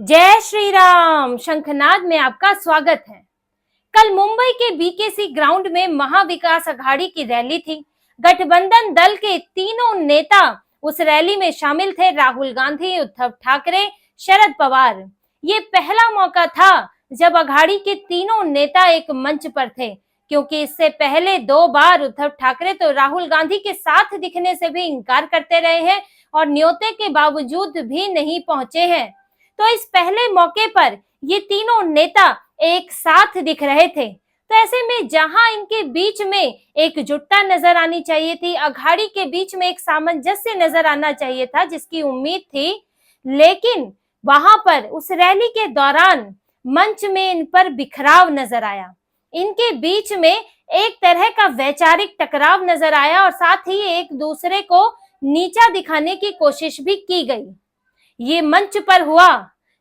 जय श्री राम। शंखनाद में आपका स्वागत है। कल मुंबई के बीकेसी ग्राउंड में महाविकास अघाड़ी की रैली थी। गठबंधन दल के तीनों नेता उस रैली में शामिल थे। राहुल गांधी, उद्धव ठाकरे, शरद पवार। ये पहला मौका था जब अघाड़ी के तीनों नेता एक मंच पर थे, क्योंकि इससे पहले 2 बार उद्धव ठाकरे तो राहुल गांधी के साथ दिखने से भी इंकार करते रहे हैं और न्योते के बावजूद भी नहीं पहुंचे हैं। तो इस पहले मौके पर ये तीनों नेता एक साथ दिख रहे थे। तो ऐसे में जहां इनके बीच में एकजुटता नजर आनी चाहिए थी, अघाड़ी के बीच में एक सामंजस्य नजर आना चाहिए था, जिसकी उम्मीद थी, लेकिन वहां पर उस रैली के दौरान मंच में इन पर बिखराव नजर आया। इनके बीच में एक तरह का वैचारिक टकराव नजर आया और साथ ही एक दूसरे को नीचा दिखाने की कोशिश भी की गई। ये मंच पर हुआ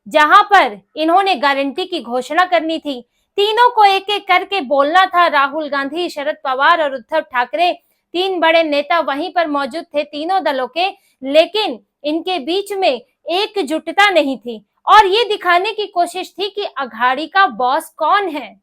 जहां पर इन्होंने गारंटी की घोषणा करनी थी। तीनों को एक एक करके बोलना था। राहुल गांधी, शरद पवार और उद्धव ठाकरे, 3 बड़े नेता वहीं पर मौजूद थे तीनों दलों के, लेकिन इनके बीच में एकजुटता नहीं थी और ये दिखाने की कोशिश थी कि अघाड़ी का बॉस कौन है।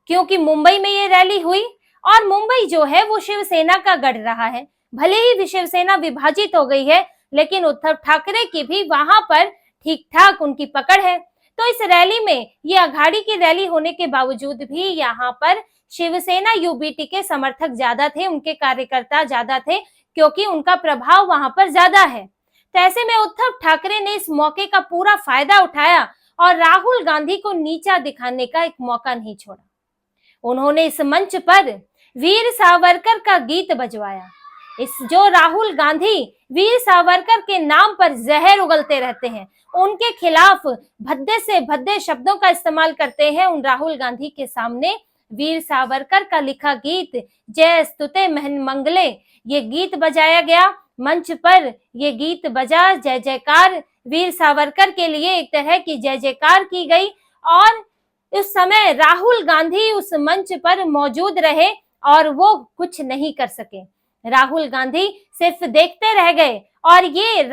क्योंकि मुंबई में ये रैली हुई और मुंबई जो है वो शिवसेना का गढ़ रहा है। भले ही शिवसेना विभाजित हो गई है, लेकिन उद्धव ठाकरे की भी वहां पर ठीक ठाक उनकी पकड़ है। तो इस रैली में, ये अघाड़ी की रैली होने के बावजूद भी यहाँ पर शिवसेना यूबीटी के समर्थक ज्यादा थे, उनके कार्यकर्ता ज्यादा थे, क्योंकि उनका प्रभाव वहां पर ज्यादा है। तो ऐसे में उद्धव ठाकरे ने इस मौके का पूरा फायदा उठाया और राहुल गांधी को नीचा दिखाने का एक मौका नहीं छोड़ा। उन्होंने इस मंच पर वीर सावरकर का गीत बजवाया। जो राहुल गांधी वीर सावरकर के नाम पर जहर उगलते रहते हैं, उनके खिलाफ भद्दे से भद्दे शब्दों का इस्तेमाल करते हैं, उन राहुल गांधी के सामने वीर सावरकर का लिखा गीत जय स्तुते महन मंगले, ये गीत बजाया गया मंच पर। ये गीत बजा, जय जयकार वीर सावरकर के लिए एक तरह की जय जयकार की गई और उस समय राहुल गांधी उस मंच पर मौजूद रहे और वो कुछ नहीं कर सके। राहुल गांधी सिर्फ देखते रह गए और ये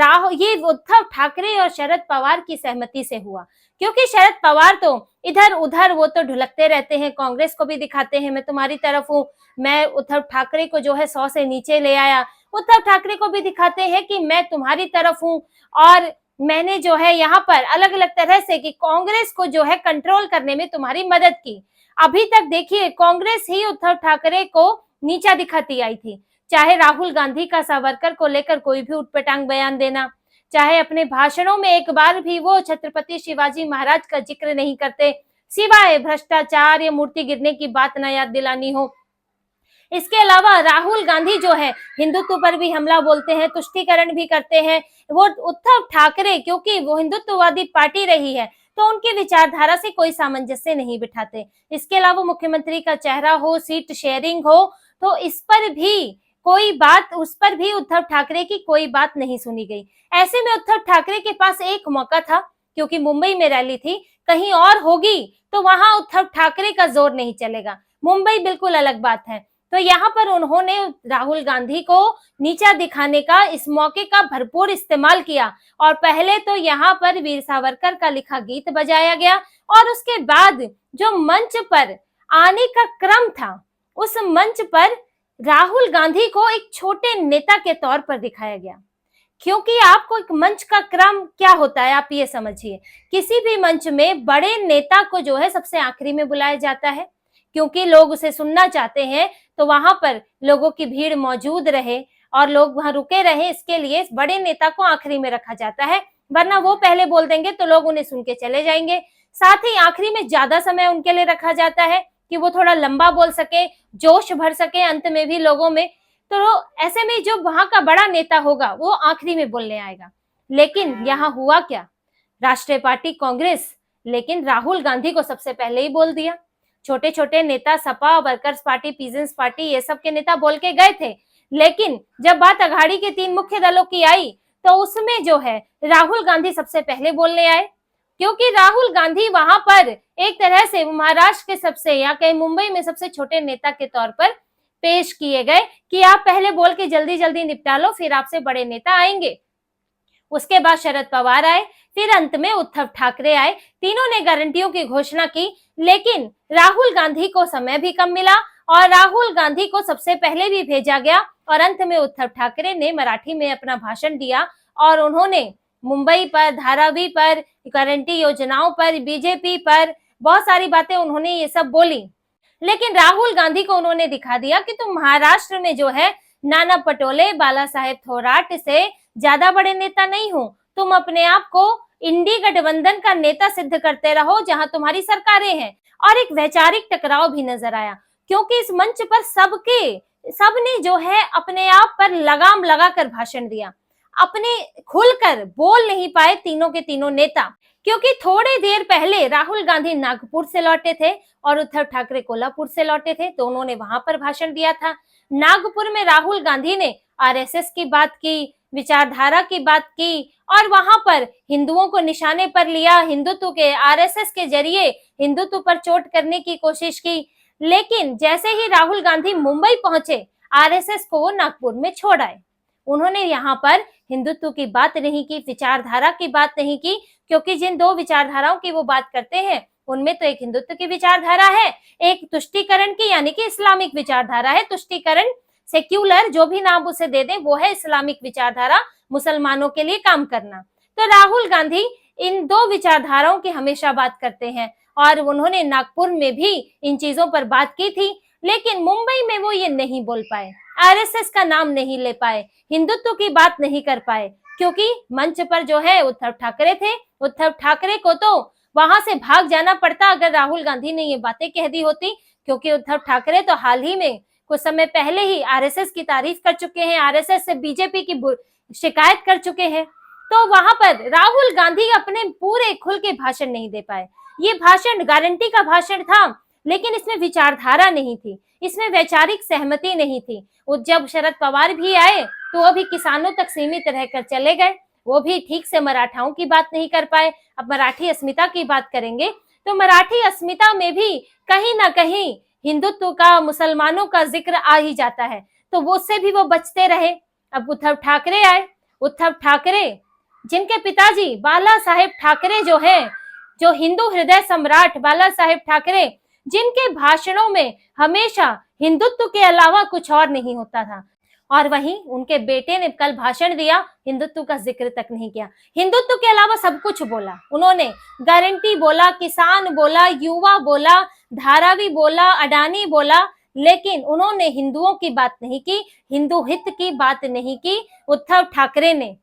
उद्धव ठाकरे और शरद पवार की सहमति से हुआ, क्योंकि शरद पवार तो इधर उधर वो तो ढुलकते रहते हैं, कांग्रेस को भी दिखाते हैं मैं तुम्हारी तरफ हूँ, मैं उद्धव ठाकरे को जो है 100 से नीचे ले आया, उद्धव ठाकरे को भी दिखाते हैं कि मैं तुम्हारी तरफ हूँ और मैंने जो है यहाँ पर अलग अलग तरह से कि कांग्रेस को जो है कंट्रोल करने में तुम्हारी मदद की। अभी तक देखिए कांग्रेस ही उद्धव ठाकरे को नीचा दिखाती आई थी, चाहे राहुल गांधी का सावरकर को लेकर कोई भी उटपटांग बयान देना, चाहे अपने भाषणों में एक बार भी वो छत्रपति शिवाजी महाराज का जिक्र नहीं करते, सिवाय भ्रष्टाचार या मूर्ति गिरने की बात ना याद दिलानी हो। इसके अलावा राहुल गांधी जो है हिंदुत्व पर भी हमला बोलते हैं, तुष्टीकरण भी करते हैं। वो उद्धव ठाकरे क्योंकि वो हिंदुत्ववादी पार्टी रही है तो उनकी विचारधारा से कोई सामंजस्य नहीं बिठाते। इसके अलावा मुख्यमंत्री का चेहरा हो, सीट शेयरिंग हो, तो इस पर भी कोई बात, उस पर भी उद्धव ठाकरे की कोई बात नहीं सुनी गई। ऐसे में उद्धव ठाकरे के पास एक मौका था, क्योंकि मुंबई में रैली थी, कहीं और होगी तो वहां उद्धव ठाकरे का जोर नहीं चलेगा, मुंबई बिल्कुल अलग बात है। तो यहाँ पर उन्होंने राहुल गांधी को नीचा दिखाने का इस मौके का भरपूर इस्तेमाल किया और पहले तो यहाँ पर वीर सावरकर का लिखा गीत बजाया गया और उसके बाद जो मंच पर आने का क्रम था, उस मंच पर राहुल गांधी को एक छोटे नेता के तौर पर दिखाया गया। क्योंकि आपको एक मंच का क्रम क्या होता है आप ये समझिए, किसी भी मंच में बड़े नेता को जो है सबसे आखिरी में बुलाया जाता है, क्योंकि लोग उसे सुनना चाहते हैं, तो वहां पर लोगों की भीड़ मौजूद रहे और लोग वहां रुके रहे, इसके लिए बड़े नेता को आखिरी में रखा जाता है, वरना वो पहले बोल देंगे तो लोग उन्हें सुन के चले जाएंगे। साथ ही आखिरी में ज्यादा समय उनके लिए रखा जाता है कि वो थोड़ा लंबा बोल सके, जोश भर सके अंत में भी लोगों में। तो ऐसे में जो वहां का बड़ा नेता होगा वो आखिरी में बोलने आएगा। लेकिन यहाँ हुआ क्या, राष्ट्रीय पार्टी कांग्रेस लेकिन राहुल गांधी को सबसे पहले ही बोल दिया। छोटे छोटे नेता Sapa, workers party, peasants party, ये सब के नेता बोल के गए थे, लेकिन जब बात अघाड़ी के 3 मुख्य दलों की आई तो उसमें जो है राहुल गांधी सबसे पहले बोलने आए, क्योंकि राहुल गांधी वहां पर एक तरह से महाराष्ट्र के सबसे या कहीं मुंबई में सबसे छोटे नेता के तौर पर पेश किए गए कि आप पहले बोल के जल्दी जल्दी निपटा लो, फिर आपसे बड़े नेता आएंगे। उसके बाद शरद पवार आए, फिर अंत में उद्धव ठाकरे आए। तीनों ने गारंटियों की घोषणा की, लेकिन राहुल गांधी को समय भी कम मिला और राहुल गांधी को सबसे पहले भी भेजा गया और अंत में उद्धव ठाकरे ने मराठी में अपना भाषण दिया और उन्होंने मुंबई पर, धारावी पर, गारंटी योजनाओं पर, बीजेपी पर बहुत सारी बातें उन्होंने ये सब बोली। लेकिन राहुल गांधी को उन्होंने दिखा दिया कि तुम महाराष्ट्र में जो है नाना पटोले, बाला साहेब थोराट से ज्यादा बड़े नेता नहीं हो। तुम अपने आप को इंडी गठबंधन का नेता सिद्ध करते रहो जहां तुम्हारी सरकारें हैं। और एक वैचारिक टकराव भी नजर आया, क्योंकि इस मंच पर सबने जो है अपने आप पर लगाम लगाकर भाषण दिया। अपने खुलकर बोल नहीं पाए तीनों के तीनों नेता, क्योंकि थोड़ी देर पहले राहुल गांधी नागपुर से लौटे थे और उद्धव ठाकरे कोल्हापुर से लौटे थे, तो उन्होंने वहां पर भाषण दिया था। नागपुर में राहुल गांधी ने आरएसएस की बात की, विचारधारा की बात की और वहां पर हिंदुओं को निशाने पर लिया, हिंदुत्व के, आरएसएस के जरिए हिंदुत्व पर चोट करने की कोशिश की। लेकिन जैसे ही राहुल गांधी मुंबई पहुंचे, आरएसएस को वो नागपुर में छोड़ आए। उन्होंने यहाँ पर हिंदुत्व की बात नहीं की, विचारधारा की बात नहीं की, क्योंकि जिन दो विचारधाराओं की वो बात करते हैं उनमें तो एक हिंदुत्व की विचारधारा है, एक तुष्टीकरण की यानी कि इस्लामिक विचारधारा है। तुष्टीकरण, सेक्युलर, जो भी नाम उसे दे दें, वो है इस्लामिक विचारधारा, मुसलमानों के लिए काम करना। तो राहुल गांधी इन दो विचारधाराओं की हमेशा बात करते हैं और उन्होंने नागपुर में भी इन चीजों पर बात की थी, लेकिन मुंबई में वो ये नहीं बोल पाए, आरएसएस का नाम नहीं ले पाए, हिंदुत्व की बात नहीं कर पाए, क्योंकि मंच पर जो है उद्धव ठाकरे थे। उद्धव ठाकरे को तो वहां से भाग जाना पड़ता अगर राहुल गांधी ने ये बातें कह दी होती, क्योंकि उद्धव ठाकरे तो हाल ही में कुछ समय पहले ही आरएसएस की तारीफ कर चुके हैं, आरएसएस से बीजेपी की शिकायत कर चुके हैं। तो वहां पर राहुल गांधी अपने पूरे खुल के भाषण नहीं दे पाए। ये भाषण गारंटी का भाषण था, लेकिन इसमें विचारधारा नहीं थी, इसमें वैचारिक सहमति नहीं थी। जब शरद पवार भी आए तो वो भी किसानों तक सीमित रहकर चले गए, वो भी ठीक से मराठाओं की बात नहीं कर पाए। अब मराठी अस्मिता की बात करेंगे तो मराठी अस्मिता में भी कहीं ना कहीं हिंदुत्व का, मुसलमानों का जिक्र आ ही जाता है, तो वो उससे भी वो बचते रहे। अब उद्धव ठाकरे आए, उद्धव ठाकरे जिनके पिताजी बाला साहेब ठाकरे जो है, जो हिंदू हृदय सम्राट बाला साहेब ठाकरे, जिनके भाषणों में हमेशा हिंदुत्व के अलावा कुछ और नहीं होता था, और वहीं उनके बेटे ने कल भाषण दिया, हिंदुत्व का जिक्र तक नहीं किया। हिंदुत्व के अलावा सब कुछ बोला उन्होंने, गारंटी बोला, किसान बोला, युवा बोला, धारावी बोला, अडानी बोला, लेकिन उन्होंने हिंदुओं की बात नहीं की, हिंदू हित की बात नहीं की उद्धव ठाकरे ने,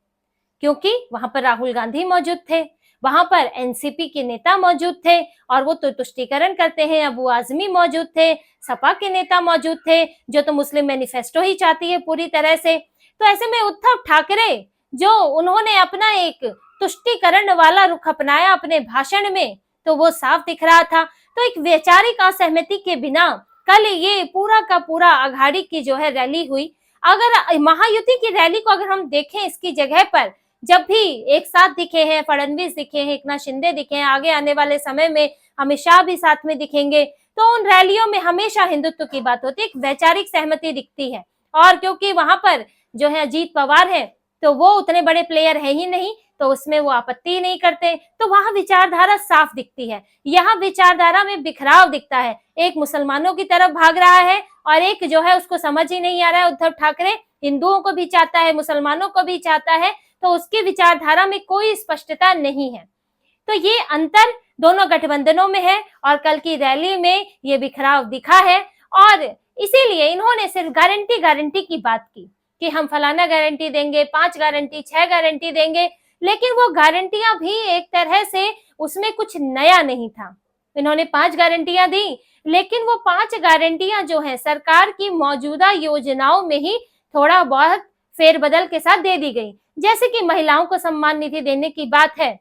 क्योंकि वहां पर राहुल गांधी मौजूद थे, वहां पर एनसीपी के नेता मौजूद थे और वो तो तुष्टीकरण करते हैं। अबू आजमी मौजूद थे, सपा के नेता मौजूद थे, जो तो मुस्लिम मैनिफेस्टो ही चाहती है पूरी तरह से। तो ऐसे में उद्धव ठाकरे जो उन्होंने अपना एक तुष्टीकरण वाला रुख अपनाया अपने भाषण में, तो वो साफ दिख रहा था। तो एक वैचारिक असहमति के बिना कल ये पूरा का पूरा अघाड़ी की जो है रैली हुई। अगर महायुति की रैली को अगर हम देखें, इसकी जगह पर जब भी एक साथ दिखे हैं, फडणवीस दिखे हैं, एकनाथ शिंदे दिखे हैं, आगे आने वाले समय में अमित शाह भी साथ में दिखेंगे, तो उन रैलियों में हमेशा हिंदुत्व की बात होती है, एक वैचारिक सहमति दिखती है। और क्योंकि वहां पर जो है अजीत पवार है, तो वो उतने बड़े प्लेयर है ही नहीं, तो उसमें वो आपत्ति नहीं करते, तो वहां विचारधारा साफ दिखती है। यहाँ विचारधारा में बिखराव दिखता है, एक मुसलमानों की तरफ भाग रहा है और एक जो है उसको समझ ही नहीं आ रहा है। उद्धव ठाकरे हिंदुओं को भी चाहता है, मुसलमानों को भी चाहता है, तो उसकी विचारधारा में कोई स्पष्टता नहीं है। तो ये अंतर दोनों गठबंधनों में है और कल की रैली में ये बिखराव दिखा है। और इसीलिए इन्होंने सिर्फ गारंटी की बात की कि हम फलाना गारंटी देंगे, 5 गारंटी, 6 गारंटी देंगे, लेकिन वो गारंटियां भी एक तरह से उसमें कुछ नया नहीं था। इन्होंने 5 गारंटियां दी, लेकिन वो 5 गारंटियां जो है सरकार की मौजूदा योजनाओं में ही थोड़ा बहुत फेरबदल के साथ दे दी गई। जैसे कि महिलाओं को सम्मान निधि देने की बात है,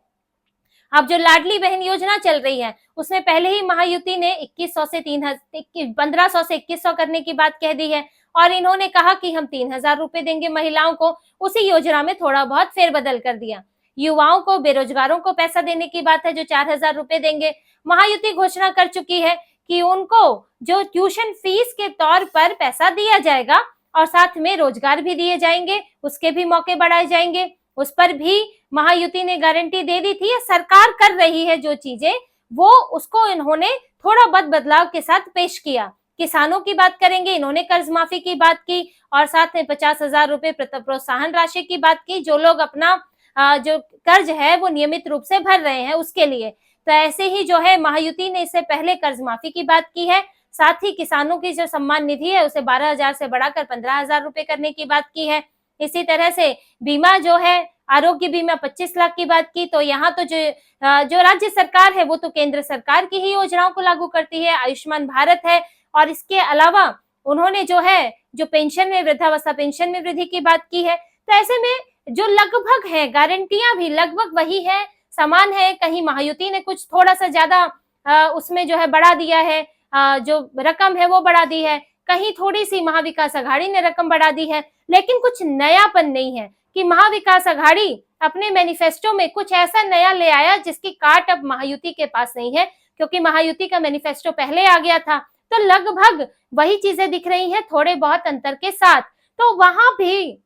अब जो लाडली बहन योजना चल रही है उसमें पहले ही महायुति ने 1500 से 2100 करने की बात कह दी है, और इन्होंने कहा कि हम 3000 रुपए देंगे महिलाओं को। उसी योजना में थोड़ा बहुत फेरबदल कर दिया। युवाओं को, बेरोजगारों को पैसा देने की बात है जो 4000 रुपए देंगे। महायुति घोषणा कर चुकी है कि उनको जो ट्यूशन फीस के तौर पर पैसा दिया जाएगा और साथ में रोजगार भी दिए जाएंगे, उसके भी मौके बढ़ाए जाएंगे। उस पर भी महायुति ने गारंटी दे दी थी, या सरकार कर रही है जो चीजें, वो उसको इन्होंने थोड़ा बहुत बदलाव के साथ पेश किया। किसानों की बात करेंगे, इन्होंने कर्ज माफी की बात की और साथ में 50,000 रुपए प्रोत्साहन राशि की बात की, जो लोग अपना जो कर्ज है वो नियमित रूप से भर रहे हैं उसके लिए। तो ऐसे ही जो है महायुति ने इससे पहले कर्ज माफी की बात की है, साथ ही किसानों की जो सम्मान निधि है उसे 12,000 से बढ़ाकर 15,000 रुपए करने की बात की है। इसी तरह से बीमा जो है, आरोग्य बीमा 25 लाख की बात की। तो यहाँ तो जो राज्य सरकार है वो तो केंद्र सरकार की ही योजनाओं को लागू करती है, आयुष्मान भारत है। और इसके अलावा उन्होंने जो है जो पेंशन में, वृद्धावस्था पेंशन में वृद्धि की बात की है। तो ऐसे में जो लगभग है, गारंटियां भी लगभग वही है, समान है। कहीं महायुति ने कुछ थोड़ा सा ज्यादा उसमें जो है बढ़ा दिया है, जो रकम है वो बढ़ा दी है, कहीं थोड़ी सी महाविकास आघाड़ी ने रकम बढ़ा दी है, लेकिन कुछ नयापन नहीं है कि महाविकास आघाड़ी अपने मैनिफेस्टो में कुछ ऐसा नया ले आया जिसकी काट अब महायुति के पास नहीं है, क्योंकि महायुति का मैनिफेस्टो पहले आ गया था। तो लगभग वही चीजें दिख रही हैं, थोड़े बहुत अंतर के साथ। तो वहां भी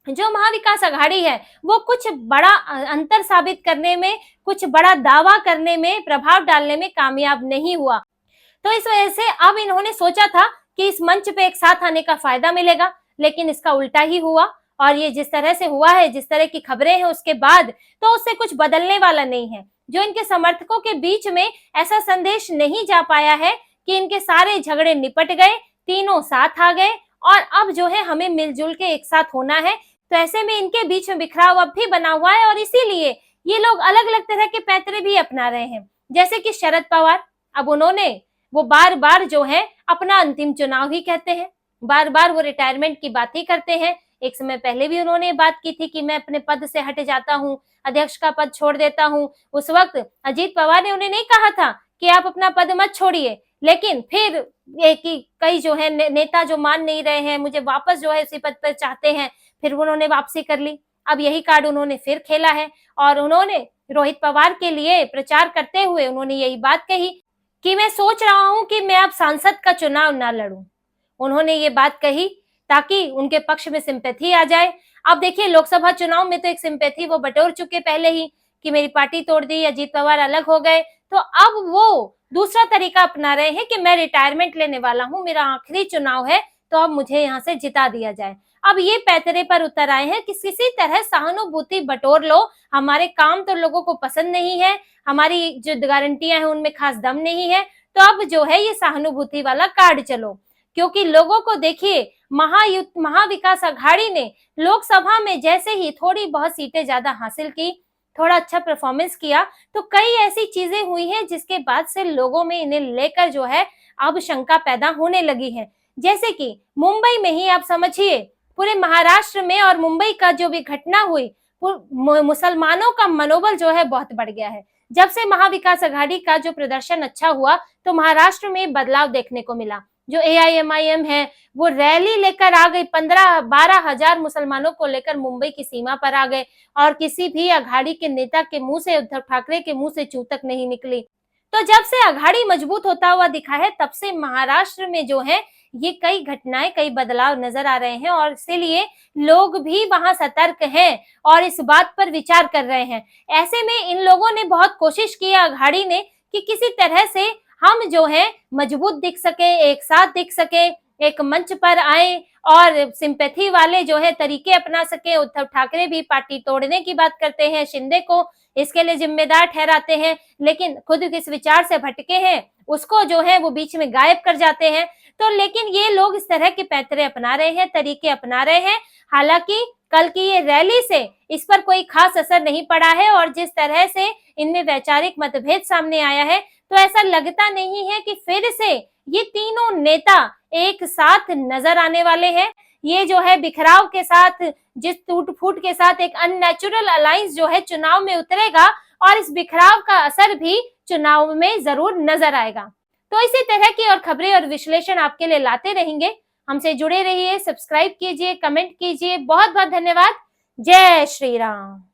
जो महाविकास आघाड़ी है वो कुछ बड़ा अंतर साबित करने में, कुछ बड़ा दावा करने में, प्रभाव डालने में कामयाब नहीं हुआ। तो इस वजह से अब इन्होंने सोचा था कि इस मंच पे एक साथ आने का फायदा मिलेगा, लेकिन इसका उल्टा ही हुआ। और ये जिस तरह से हुआ है, जिस तरह की खबरें हैं उसके बाद, तो उससे कुछ बदलने वाला नहीं है। जो इनके समर्थकों के बीच में ऐसा संदेश नहीं जा पाया है कि इनके सारे झगड़े निपट गए, तीनों साथ आ गए और अब जो है हमें मिलजुल के एक साथ होना है। तो ऐसे में इनके बीच में बिखराव अब भी बना हुआ है और इसीलिए ये लोग अलग अलग तरह के पैंतरे भी अपना रहे हैं। जैसे कि शरद पवार, अब उन्होंने वो बार बार जो है अपना अंतिम चुनाव ही कहते हैं, बार बार वो रिटायरमेंट की बात ही करते हैं। एक समय पहले भी उन्होंने बात की थी कि मैं अपने पद से हट जाता हूँ, अध्यक्ष का पद छोड़ देता हूँ। उस वक्त अजीत पवार ने उन्हें नहीं कहा था कि आप अपना पद मत छोड़िए, लेकिन फिर कई जो है नेता जो मान नहीं रहे हैं, मुझे वापस जो है उसी पद पर चाहते हैं, फिर उन्होंने वापसी कर ली। अब यही कार्ड उन्होंने फिर खेला है और उन्होंने रोहित पवार के लिए प्रचार करते हुए उन्होंने यही बात कही कि मैं सोच रहा हूं कि मैं अब सांसद का चुनाव ना लड़ूं। उन्होंने ये बात कही ताकि उनके पक्ष में सिंपैथी आ जाए। अब देखिए, लोकसभा चुनाव में तो एक सिंपैथी वो बटोर चुके पहले ही कि मेरी पार्टी तोड़ दी, अजीत पवार अलग हो गए। तो अब वो दूसरा तरीका अपना रहे हैं कि मैं रिटायरमेंट लेने वाला हूं, मेरा आखिरी चुनाव है, तो अब मुझे यहाँ से जिता दिया जाए। अब ये पैतरे पर उतर आए हैं कि किसी तरह सहानुभूति बटोर लो, हमारे काम तो लोगों को पसंद नहीं है, हमारी जो गारंटियां हैं उनमें खास दम नहीं है, तो अब जो है ये सहानुभूति वाला कार्ड चलो। क्योंकि लोगों को देखिए, महाविकास आघाड़ी ने लोकसभा में जैसे ही थोड़ी बहुत सीटें ज्यादा हासिल की, थोड़ा अच्छा परफॉर्मेंस किया, तो कई ऐसी चीजें हुई हैं जिसके बाद से लोगों में इन्हें लेकर जो है अब शंका पैदा होने लगी है। जैसे कि मुंबई में ही आप समझिए, पूरे महाराष्ट्र में और मुंबई का जो भी घटना हुई, मुसलमानों का मनोबल जो है बहुत बढ़ गया है। जब से महाविकास आघाड़ी का जो प्रदर्शन अच्छा हुआ तो महाराष्ट्र में बदलाव देखने को मिला। जो AIMIM है वो रैली लेकर आ गई, 15-12 हजार मुसलमानों को लेकर मुंबई की सीमा पर आ गए और किसी भी आघाड़ी के नेता के मुंह से, उद्धव ठाकरे के मुंह से चूतक नहीं निकली। तो जब से आघाड़ी मजबूत होता हुआ दिखा है, तब से महाराष्ट्र में जो है ये कई घटनाएं, कई बदलाव नजर आ रहे हैं और इसीलिए लोग भी वहां सतर्क हैं और इस बात पर विचार कर रहे हैं। ऐसे में इन लोगों ने बहुत कोशिश की, आघाड़ी ने, कि किसी तरह से हम जो है मजबूत दिख सके, एक साथ दिख सके, एक मंच पर आए और सिंपैथी वाले जो है तरीके अपना सके। उद्धव ठाकरे भी पार्टी तोड़ने की बात करते हैं, शिंदे को इसके लिए जिम्मेदार ठहराते हैं, लेकिन खुद किस विचार से भटके हैं उसको जो है वो बीच में गायब कर जाते हैं। तो लेकिन ये लोग इस तरह के पैंतरे अपना रहे हैं, तरीके अपना रहे हैं। हालांकि कल की ये रैली से इस पर कोई खास असर नहीं पड़ा है और जिस तरह से इनमें वैचारिक मतभेद सामने आया है, तो ऐसा लगता नहीं है कि फिर से ये तीनों नेता एक साथ नजर आने वाले हैं। ये जो है बिखराव के साथ, जिस टूट फूट के साथ एक अननेचुरल अलायंस जो है चुनाव में उतरेगा और इस बिखराव का असर भी चुनाव में जरूर नजर आएगा। तो इसी तरह की और खबरें और विश्लेषण आपके लिए लाते रहेंगे। हमसे जुड़े रहिए, सब्सक्राइब कीजिए, कमेंट कीजिए। बहुत बहुत धन्यवाद। जय श्री राम।